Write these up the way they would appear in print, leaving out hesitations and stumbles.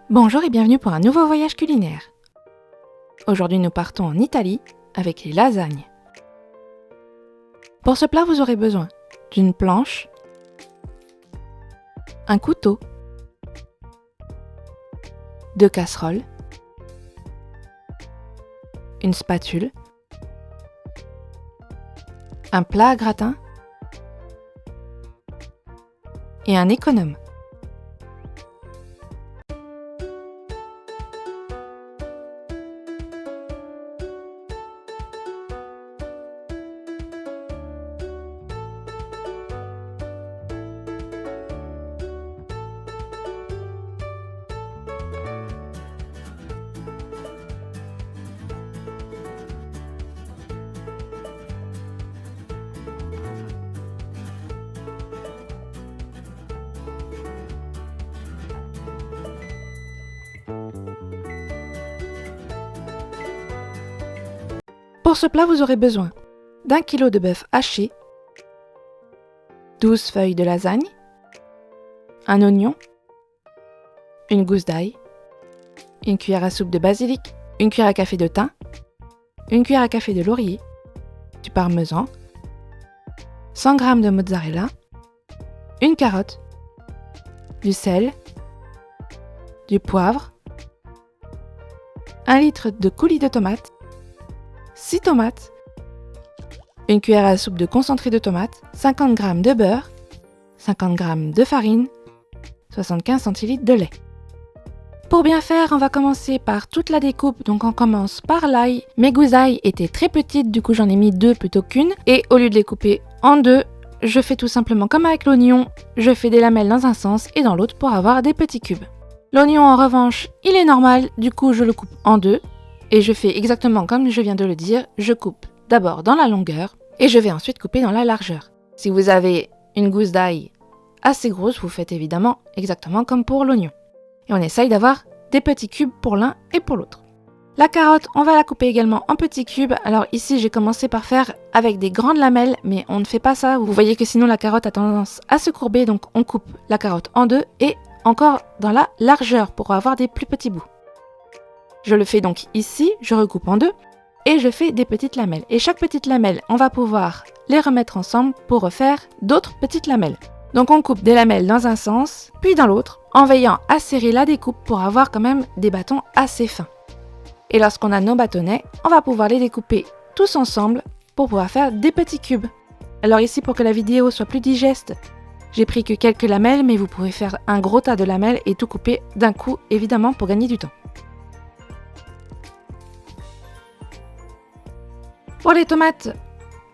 Bonjour et bienvenue pour un nouveau voyage culinaire. Aujourd'hui nous partons en Italie avec les lasagnes. Pour ce plat vous aurez besoin d'une planche, un couteau, 2 casseroles, une spatule, un plat à gratin et un économe. Pour ce plat, vous aurez besoin d'1 kg de bœuf haché, 12 feuilles de lasagne, un oignon, une gousse d'ail, une cuillère à soupe de basilic, une cuillère à café de thym, une cuillère à café de laurier, du parmesan, 100 g de mozzarella, une carotte, du sel, du poivre, 1 litre de coulis de tomates, 6 tomates, une cuillère à soupe de concentré de tomate, 50 g de beurre, 50 g de farine, 75 centilitres de lait. Pour bien faire, on va commencer par toute la découpe, donc on commence par l'ail. Mes gousses d'ail étaient très petites, du coup j'en ai mis 2 plutôt qu'une, et au lieu de les couper en 2, je fais tout simplement comme avec l'oignon, je fais des lamelles dans un sens et dans l'autre pour avoir des petits cubes. L'oignon en revanche, il est normal, du coup je le coupe en 2. Et je fais exactement comme je viens de le dire, je coupe d'abord dans la longueur et je vais ensuite couper dans la largeur. Si vous avez une gousse d'ail assez grosse, vous faites évidemment exactement comme pour l'oignon. Et on essaye d'avoir des petits cubes pour l'un et pour l'autre. La carotte, on va la couper également en petits cubes. Alors ici, j'ai commencé par faire avec des grandes lamelles, mais on ne fait pas ça. Vous voyez que sinon la carotte a tendance à se courber, donc on coupe la carotte en 2 et encore dans la largeur pour avoir des plus petits bouts. Je le fais donc ici, je recoupe en 2 et je fais des petites lamelles. Et chaque petite lamelle, on va pouvoir les remettre ensemble pour refaire d'autres petites lamelles. Donc on coupe des lamelles dans un sens, puis dans l'autre, en veillant à serrer la découpe pour avoir quand même des bâtons assez fins. Et lorsqu'on a nos bâtonnets, on va pouvoir les découper tous ensemble pour pouvoir faire des petits cubes. Alors ici, pour que la vidéo soit plus digeste, j'ai pris que quelques lamelles, mais vous pouvez faire un gros tas de lamelles et tout couper d'un coup, évidemment, pour gagner du temps. Pour les tomates,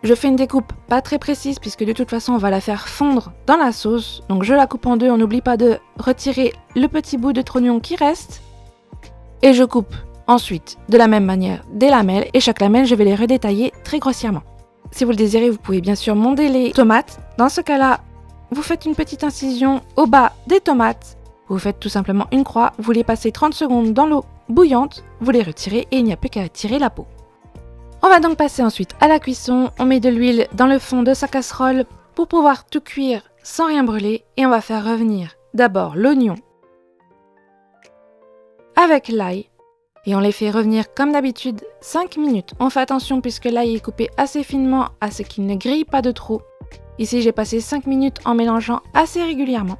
je fais une découpe pas très précise puisque de toute façon on va la faire fondre dans la sauce. Donc je la coupe en 2, on n'oublie pas de retirer le petit bout de trognon qui reste. Et je coupe ensuite de la même manière des lamelles et chaque lamelle je vais les redétailler très grossièrement. Si vous le désirez, vous pouvez bien sûr monder les tomates. Dans ce cas-là, vous faites une petite incision au bas des tomates. Vous faites tout simplement une croix, vous les passez 30 secondes dans l'eau bouillante, vous les retirez et il n'y a plus qu'à retirer la peau. On va donc passer ensuite à la cuisson, on met de l'huile dans le fond de sa casserole pour pouvoir tout cuire sans rien brûler et on va faire revenir d'abord l'oignon avec l'ail et on les fait revenir comme d'habitude 5 minutes. On fait attention puisque l'ail est coupé assez finement à ce qu'il ne grille pas de trop. Ici j'ai passé 5 minutes en mélangeant assez régulièrement.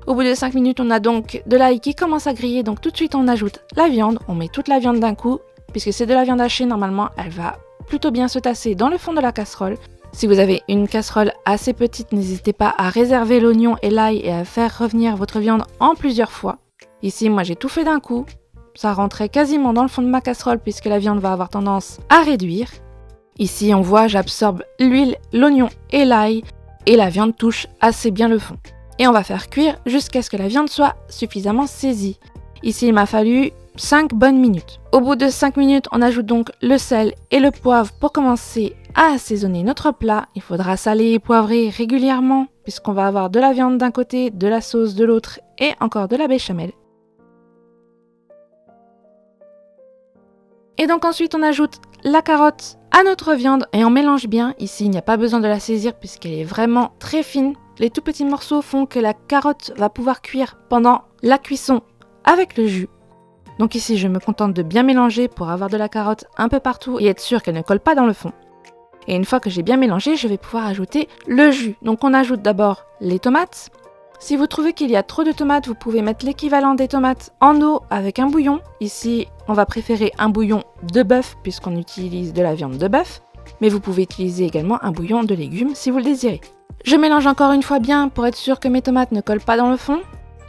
Au bout de 5 minutes on a donc de l'ail qui commence à griller, donc tout de suite on ajoute la viande, on met toute la viande d'un coup. Puisque c'est de la viande hachée, normalement, elle va plutôt bien se tasser dans le fond de la casserole. Si vous avez une casserole assez petite, n'hésitez pas à réserver l'oignon et l'ail et à faire revenir votre viande en plusieurs fois. Ici, moi, j'ai tout fait d'un coup. Ça rentrait quasiment dans le fond de ma casserole puisque la viande va avoir tendance à réduire. Ici, on voit, j'absorbe l'huile, l'oignon et l'ail et la viande touche assez bien le fond. Et on va faire cuire jusqu'à ce que la viande soit suffisamment saisie. Ici, il m'a fallu 5 bonnes minutes. Au bout de 5 minutes, on ajoute donc le sel et le poivre pour commencer à assaisonner notre plat. Il faudra saler et poivrer régulièrement puisqu'on va avoir de la viande d'un côté, de la sauce de l'autre et encore de la béchamel. Et donc ensuite, on ajoute la carotte à notre viande et on mélange bien. Ici, il n'y a pas besoin de la saisir puisqu'elle est vraiment très fine. Les tout petits morceaux font que la carotte va pouvoir cuire pendant la cuisson avec le jus. Donc ici, je me contente de bien mélanger pour avoir de la carotte un peu partout et être sûr qu'elle ne colle pas dans le fond. Et une fois que j'ai bien mélangé, je vais pouvoir ajouter le jus. Donc on ajoute d'abord les tomates. Si vous trouvez qu'il y a trop de tomates, vous pouvez mettre l'équivalent des tomates en eau avec un bouillon. Ici, on va préférer un bouillon de bœuf puisqu'on utilise de la viande de bœuf. Mais vous pouvez utiliser également un bouillon de légumes si vous le désirez. Je mélange encore une fois bien pour être sûr que mes tomates ne collent pas dans le fond.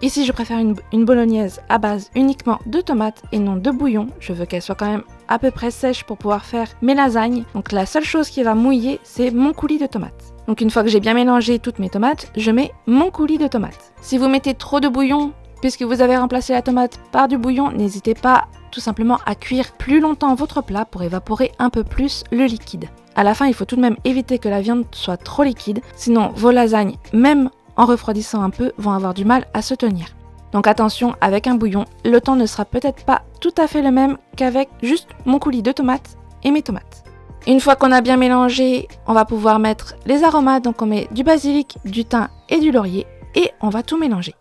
Ici, je préfère une bolognaise à base uniquement de tomates et non de bouillon. Je veux qu'elle soit quand même à peu près sèche pour pouvoir faire mes lasagnes. Donc la seule chose qui va mouiller, c'est mon coulis de tomates. Donc une fois que j'ai bien mélangé toutes mes tomates, je mets mon coulis de tomates. Si vous mettez trop de bouillon, puisque vous avez remplacé la tomate par du bouillon, n'hésitez pas tout simplement à cuire plus longtemps votre plat pour évaporer un peu plus le liquide. À la fin, il faut tout de même éviter que la viande soit trop liquide, sinon vos lasagnes, même en refroidissant un peu, vont avoir du mal à se tenir. Donc attention, avec un bouillon, le temps ne sera peut-être pas tout à fait le même qu'avec juste mon coulis de tomates et mes tomates. Une fois qu'on a bien mélangé, on va pouvoir mettre les aromates, donc on met du basilic, du thym et du laurier, et on va tout mélanger.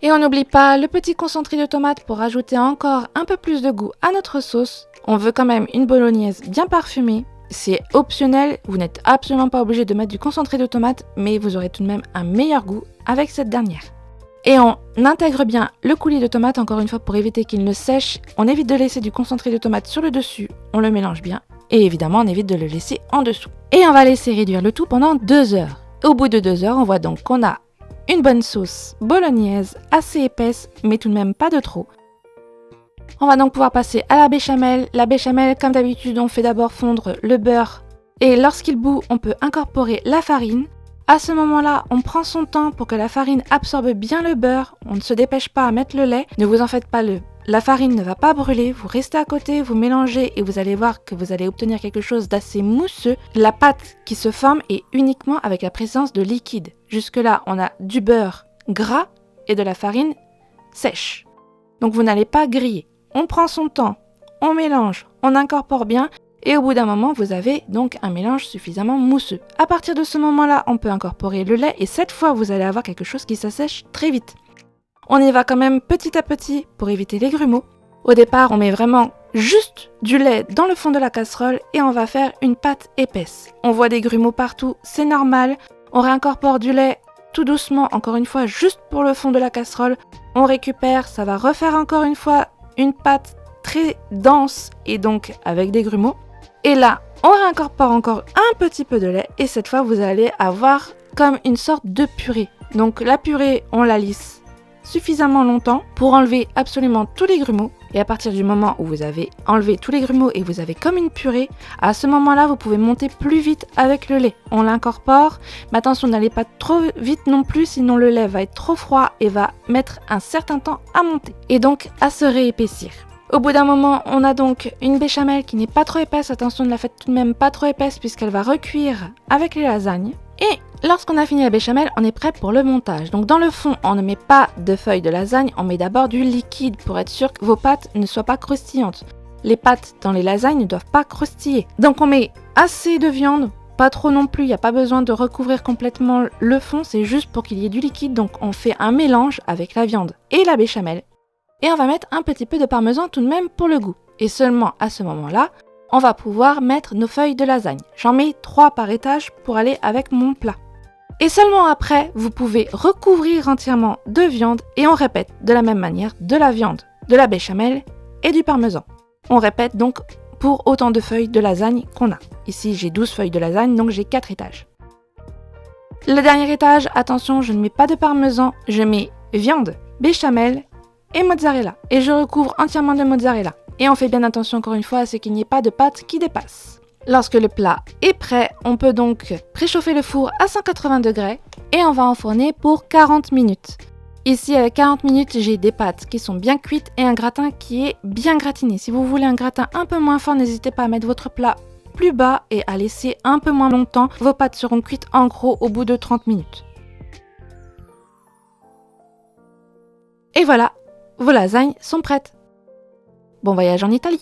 Et on n'oublie pas le petit concentré de tomate pour ajouter encore un peu plus de goût à notre sauce. On veut quand même une bolognaise bien parfumée. C'est optionnel, vous n'êtes absolument pas obligé de mettre du concentré de tomate, mais vous aurez tout de même un meilleur goût avec cette dernière. Et on intègre bien le coulis de tomate, encore une fois pour éviter qu'il ne sèche. On évite de laisser du concentré de tomate sur le dessus, on le mélange bien. Et évidemment, on évite de le laisser en dessous. Et on va laisser réduire le tout pendant 2 heures. Au bout de 2 heures, on voit donc qu'on a une bonne sauce bolognaise, assez épaisse, mais tout de même pas de trop. On va donc pouvoir passer à la béchamel. La béchamel, comme d'habitude, on fait d'abord fondre le beurre. Et lorsqu'il bout, on peut incorporer la farine. À ce moment-là, on prend son temps pour que la farine absorbe bien le beurre. On ne se dépêche pas à mettre le lait. Ne vous en faites pas, la farine ne va pas brûler. Vous restez à côté, vous mélangez et vous allez voir que vous allez obtenir quelque chose d'assez mousseux. La pâte qui se forme est uniquement avec la présence de liquide. Jusque-là, on a du beurre gras et de la farine sèche. Donc vous n'allez pas griller. On prend son temps, on mélange, on incorpore bien et au bout d'un moment, vous avez donc un mélange suffisamment mousseux. À partir de ce moment-là, on peut incorporer le lait et cette fois, vous allez avoir quelque chose qui s'assèche très vite. On y va quand même petit à petit pour éviter les grumeaux. Au départ, on met vraiment juste du lait dans le fond de la casserole et on va faire une pâte épaisse. On voit des grumeaux partout, c'est normal. On réincorpore du lait tout doucement, encore une fois, juste pour le fond de la casserole. On récupère, ça va refaire encore une fois une pâte très dense et donc avec des grumeaux. Et là, on réincorpore encore un petit peu de lait et cette fois, vous allez avoir comme une sorte de purée. Donc la purée, on la lisse suffisamment longtemps pour enlever absolument tous les grumeaux. Et à partir du moment où vous avez enlevé tous les grumeaux et vous avez comme une purée, à ce moment-là, vous pouvez monter plus vite avec le lait. On l'incorpore, mais attention, n'allez pas trop vite non plus, sinon le lait va être trop froid et va mettre un certain temps à monter. Et donc à se réépaissir. Au bout d'un moment, on a donc une béchamel qui n'est pas trop épaisse. Attention, ne la faites tout de même pas trop épaisse puisqu'elle va recuire avec les lasagnes. Et lorsqu'on a fini la béchamel, on est prêt pour le montage. Donc dans le fond, on ne met pas de feuilles de lasagne, on met d'abord du liquide pour être sûr que vos pâtes ne soient pas croustillantes. Les pâtes dans les lasagnes ne doivent pas croustiller. Donc on met assez de viande, pas trop non plus, il n'y a pas besoin de recouvrir complètement le fond, c'est juste pour qu'il y ait du liquide. Donc on fait un mélange avec la viande et la béchamel. Et on va mettre un petit peu de parmesan tout de même pour le goût. Et seulement à ce moment-là, on va pouvoir mettre nos feuilles de lasagne. J'en mets 3 par étage pour aller avec mon plat. Et seulement après, vous pouvez recouvrir entièrement de viande et on répète de la même manière de la viande, de la béchamel et du parmesan. On répète donc pour autant de feuilles de lasagne qu'on a. Ici, j'ai 12 feuilles de lasagne, donc j'ai 4 étages. Le dernier étage, attention, je ne mets pas de parmesan, je mets viande, béchamel et mozzarella. Et je recouvre entièrement de mozzarella. Et on fait bien attention encore une fois à ce qu'il n'y ait pas de pâte qui dépasse. Lorsque le plat est prêt, on peut donc préchauffer le four à 180 degrés et on va enfourner pour 40 minutes. Ici, avec 40 minutes, j'ai des pâtes qui sont bien cuites et un gratin qui est bien gratiné. Si vous voulez un gratin un peu moins fort, n'hésitez pas à mettre votre plat plus bas et à laisser un peu moins longtemps. Vos pâtes seront cuites en gros au bout de 30 minutes. Et voilà, vos lasagnes sont prêtes. Bon voyage en Italie!